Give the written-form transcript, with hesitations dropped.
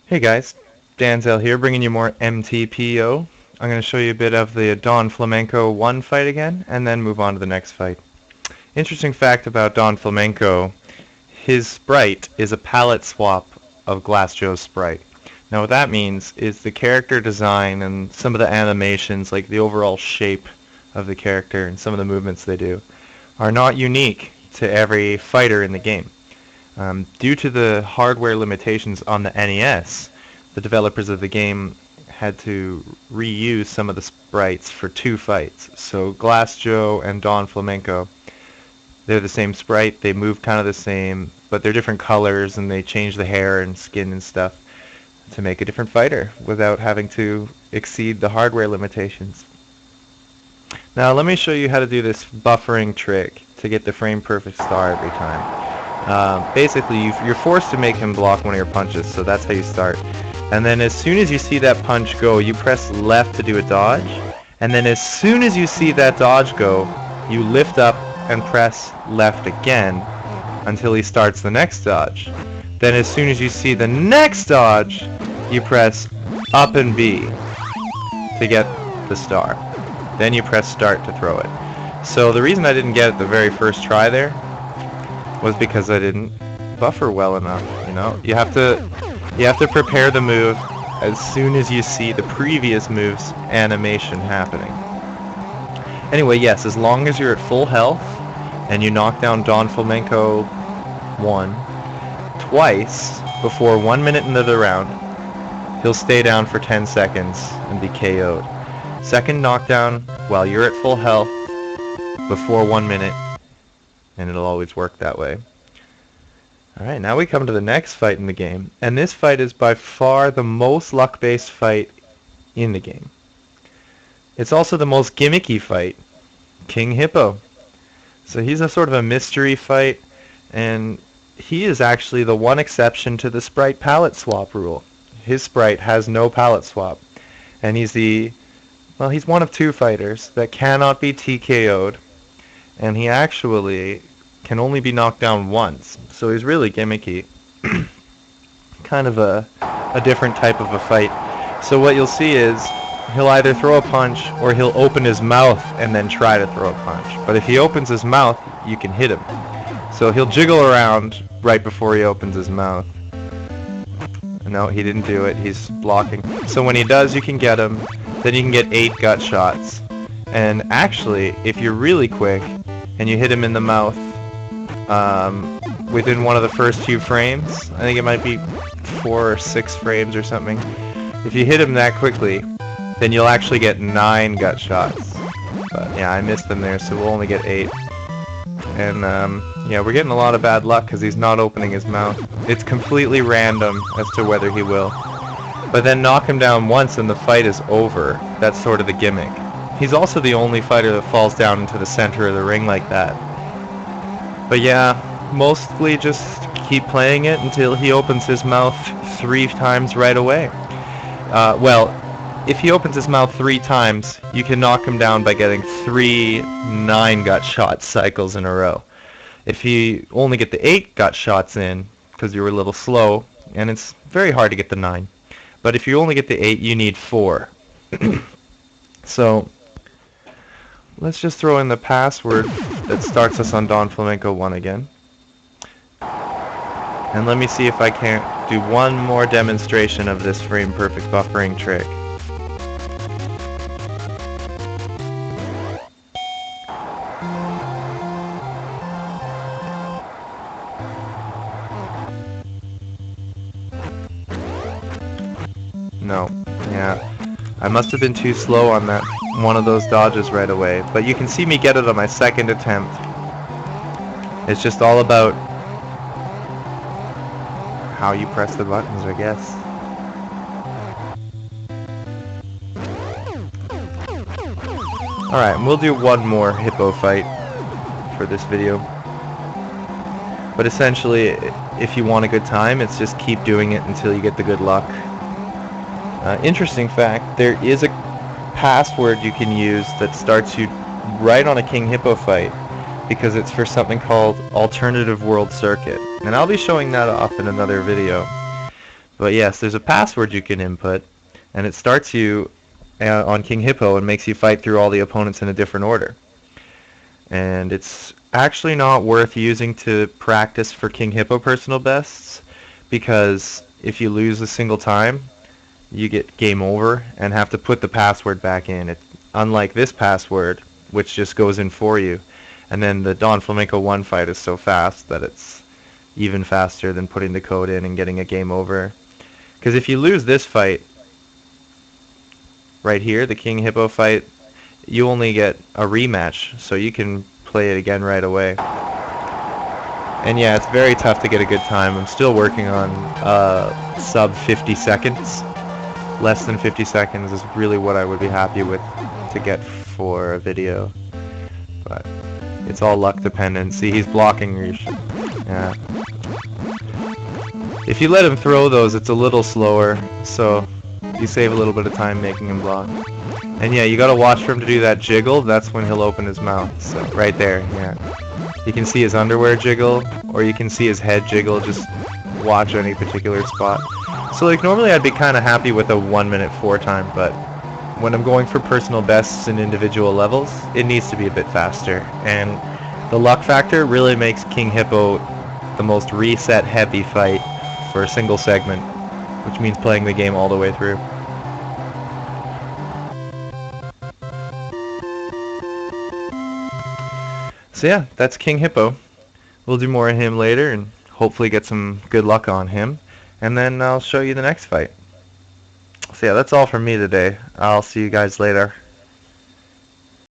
Hey guys, Danzel here, bringing you more MTPO. I'm going to show you a bit of the Don Flamenco 1 fight again, and then move on to the next fight. Interesting fact about Don Flamenco, his sprite is a palette swap of Glass Joe's sprite. Now what that means is the character design and some of the animations, like the overall shape of the character and some of the movements they do, are not unique to every fighter in the game. Due to the hardware limitations on the NES, the developers of the game had to reuse some of the sprites for two fights. So Glass Joe and Don Flamenco, they're the same sprite, they move kind of the same, but they're different colors and they change the hair and skin and stuff to make a different fighter without having to exceed the hardware limitations. Now let me show you how to do this buffering trick to get the frame perfect star every time. Basically, you're forced to make him block one of your punches, so that's how you start. And then as soon as you see that punch go, you press left to do a dodge. And then as soon as you see that dodge go, you lift up and press left again until he starts the next dodge. Then as soon as you see the next dodge, you press up and B to get the star. Then you press start to throw it. So the reason I didn't get it the very first try there was because I didn't buffer well enough. You have to prepare the move as soon as you see the previous move's animation happening. Anyway, yes, as long as you're at full health and you knock down Don Flamenco 1 twice before 1 minute into the round, he'll stay down for 10 seconds and be KO'd. Second knockdown while you're at full health before 1 minute, and it'll always work that way. Alright, now we come to the next fight in the game, and this fight is by far the most luck-based fight in the game. It's also the most gimmicky fight, King Hippo. So he's a sort of a mystery fight, and he is actually the one exception to the sprite palette swap rule. His sprite has no palette swap, and he's one of two fighters that cannot be TKO'd, and he actually can only be knocked down once, so he's really gimmicky. Kind of a different type of a fight. So what you'll see is he'll either throw a punch or he'll open his mouth and then try to throw a punch. But if he opens his mouth, you can hit him. So he'll jiggle around right before he opens his mouth. No, he didn't do it. He's blocking. So when he does, you can get him. Then you can get 8 gut shots. And actually, if you're really quick and you hit him in the mouth within one of the first few frames, I think it might be 4 or 6 frames or something, if you hit him that quickly, then you'll actually get 9 gut shots. But yeah, I missed them there, so we'll only get 8. And yeah, we're getting a lot of bad luck because he's not opening his mouth. It's completely random as to whether he will. But then knock him down once and the fight is over. That's sort of the gimmick. He's also the only fighter that falls down into the center of the ring like that. But yeah, mostly just keep playing it until he opens his mouth 3 times right away. Well, if he opens his mouth 3 times, you can knock him down by getting 3 9 gut shot cycles in a row. If you only get the 8 gut shots in, because you're a little slow, and it's very hard to get the 9. But if you only get the 8, you need 4. So let's just throw in the password that starts us on Don Flamenco 1 again. And let me see if I can't do one more demonstration of this frame perfect buffering trick. No, yeah. I must have been too slow on that one of those dodges right away. But you can see me get it on my second attempt. It's just all about how you press the buttons, I guess. Alright, and we'll do one more Hippo fight for this video. But essentially, if you want a good time, it's just keep doing it until you get the good luck. Interesting fact, there is a password you can use that starts you right on a King Hippo fight, because it's for something called Alternative World Circuit. And I'll be showing that off in another video. But yes, there's a password you can input, and it starts you on King Hippo and makes you fight through all the opponents in a different order. And it's actually not worth using to practice for King Hippo personal bests, because if you lose a single time, you get game over and have to put the password back in. Unlike this password, which just goes in for you. And then the Don Flamenco 1 fight is so fast that it's even faster than putting the code in and getting a game over. Because if you lose this fight, right here, the King Hippo fight, you only get a rematch, so you can play it again right away. And yeah, it's very tough to get a good time. I'm still working on sub 50 seconds. Less than 50 seconds is really what I would be happy with to get for a video. But it's all luck dependent. See, he's blocking. Yeah. If you let him throw those, it's a little slower, so you save a little bit of time making him block. And yeah, you gotta watch for him to do that jiggle. That's when he'll open his mouth. So right there, yeah. You can see his underwear jiggle, or you can see his head jiggle. Just watch any particular spot. So like normally I'd be kind of happy with a 1-minute 4 time, but when I'm going for personal bests in individual levels, it needs to be a bit faster. And the luck factor really makes King Hippo the most reset heavy fight for a single segment, which means playing the game all the way through. So yeah, that's King Hippo. We'll do more of him later and hopefully get some good luck on him. And then I'll show you the next fight. So yeah, that's all from me today. I'll see you guys later.